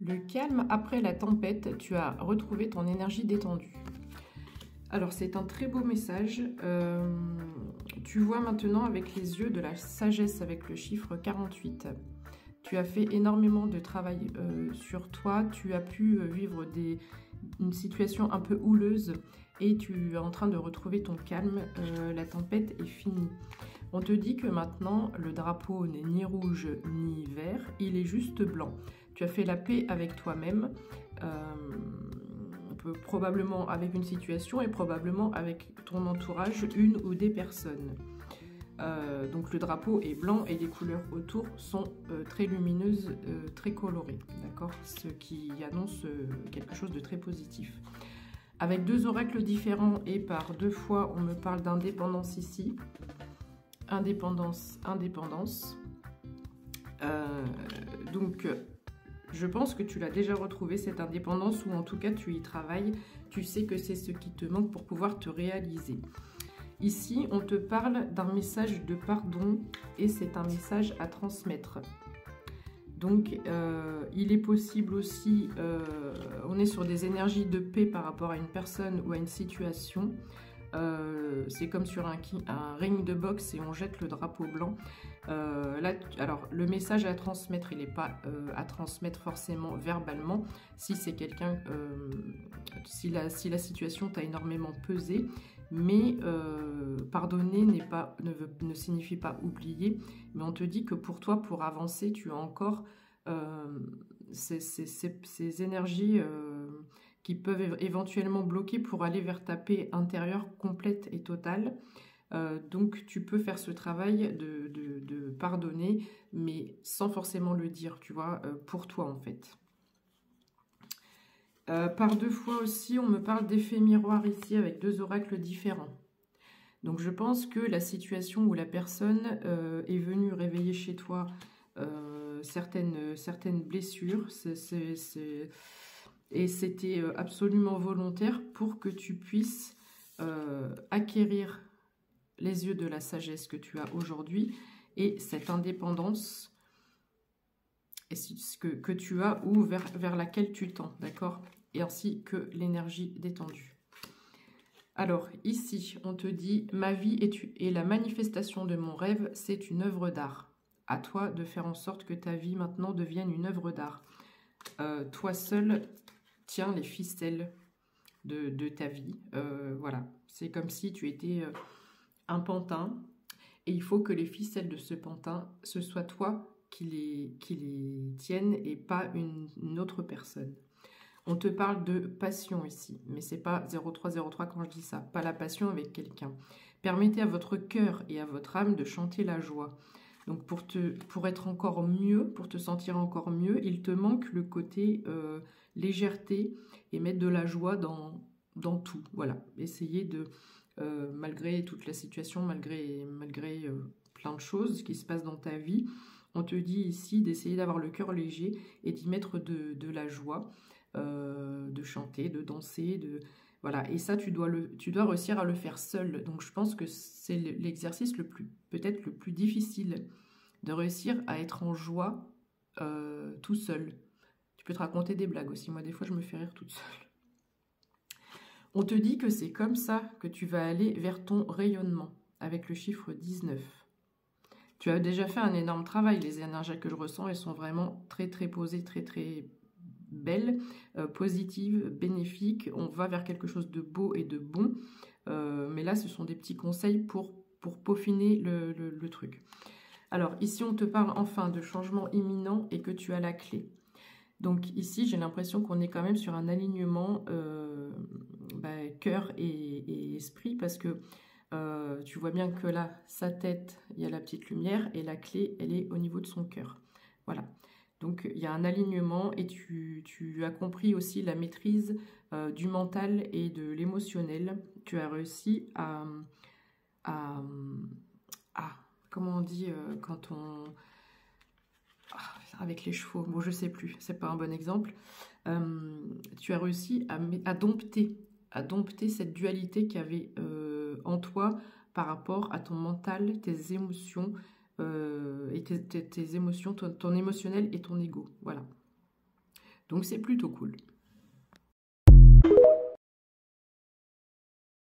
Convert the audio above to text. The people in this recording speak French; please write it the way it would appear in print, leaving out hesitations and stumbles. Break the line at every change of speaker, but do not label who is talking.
Le calme après la tempête, tu as retrouvé ton énergie détendue. Alors c'est un très beau message. Tu vois maintenant avec les yeux de la sagesse, avec le chiffre 48. Tu as fait énormément de travail sur toi. Tu as pu vivre une situation un peu houleuse et tu es en train de retrouver ton calme. La tempête est finie. On te dit que maintenant, le drapeau n'est ni rouge ni vert, il est juste blanc. Tu as fait la paix avec toi-même, probablement avec une situation et probablement avec ton entourage, une ou des personnes. Donc le drapeau est blanc et les couleurs autour sont très lumineuses, très colorées, d'accord? Ce qui annonce quelque chose de très positif. Avec deux oracles différents et par deux fois, on me parle d'indépendance ici. Indépendance, indépendance. Donc, je pense que tu l'as déjà retrouvé, cette indépendance, ou en tout cas, tu y travailles. Tu sais que c'est ce qui te manque pour pouvoir te réaliser. Ici, on te parle d'un message de pardon et c'est un message à transmettre. Donc, il est possible aussi, on est sur des énergies de paix par rapport à une personne ou à une situation. C'est comme sur un ring de boxe et on jette le drapeau blanc. Là, alors, le message à transmettre, il n'est pas à transmettre forcément verbalement. Si c'est quelqu'un, si la situation t'a énormément pesé, mais pardonner ne signifie pas oublier. Mais on te dit que pour toi, pour avancer, tu as encore ces énergies qui peuvent éventuellement bloquer pour aller vers ta paix intérieure complète et totale. Donc tu peux faire ce travail de pardonner, mais sans forcément le dire, tu vois, pour toi en fait. Par deux fois aussi, on me parle d'effet miroir ici avec deux oracles différents. Donc je pense que la situation où la personne est venue réveiller chez toi certaines blessures, et c'était absolument volontaire pour que tu puisses acquérir les yeux de la sagesse que tu as aujourd'hui et cette indépendance que tu as ou vers laquelle tu tends, d'accord? Et ainsi que l'énergie détendue. Alors, ici, on te dit « Ma vie est la manifestation de mon rêve, c'est une œuvre d'art. À toi de faire en sorte que ta vie maintenant devienne une œuvre d'art. Toi seul, tiens les ficelles de ta vie. Voilà, c'est comme si tu étais un pantin et il faut que les ficelles de ce pantin, ce soit toi qui les tienne et pas une autre personne. On te parle de passion ici, mais c'est pas 0303 quand je dis ça, pas la passion avec quelqu'un. Permettez à votre cœur et à votre âme de chanter la joie. Donc pour être encore mieux, pour te sentir encore mieux, il te manque le côté légèreté et mettre de la joie dans tout. Voilà, essayez de, malgré toute la situation, malgré plein de choses qui se passent dans ta vie, on te dit ici d'essayer d'avoir le cœur léger et d'y mettre de la joie. De chanter, de danser, voilà. Et ça, tu dois réussir à le faire seul. Donc, je pense que c'est l'exercice peut-être le plus difficile, de réussir à être en joie tout seul. Tu peux te raconter des blagues aussi. Moi, des fois, je me fais rire toute seule. On te dit que c'est comme ça que tu vas aller vers ton rayonnement, avec le chiffre 19. Tu as déjà fait un énorme travail. Les énergies que je ressens, elles sont vraiment très, très posées, très, très belle, positive, bénéfique. On va vers quelque chose de beau et de bon. Mais là, ce sont des petits conseils pour peaufiner le truc. Alors, ici, on te parle enfin de changement imminent et que tu as la clé. Donc ici, j'ai l'impression qu'on est quand même sur un alignement cœur et esprit parce que tu vois bien que là, sa tête, il y a la petite lumière et la clé, elle est au niveau de son cœur. Voilà. Donc, il y a un alignement et tu as compris aussi la maîtrise du mental et de l'émotionnel. Tu as réussi à comment on dit quand on... avec les chevaux, bon, je sais plus, c'est pas un bon exemple. Tu as réussi à dompter cette dualité qu'il y avait en toi par rapport à ton mental, tes émotions, et tes émotions, ton émotionnel et ton ego. Voilà. Donc c'est plutôt cool.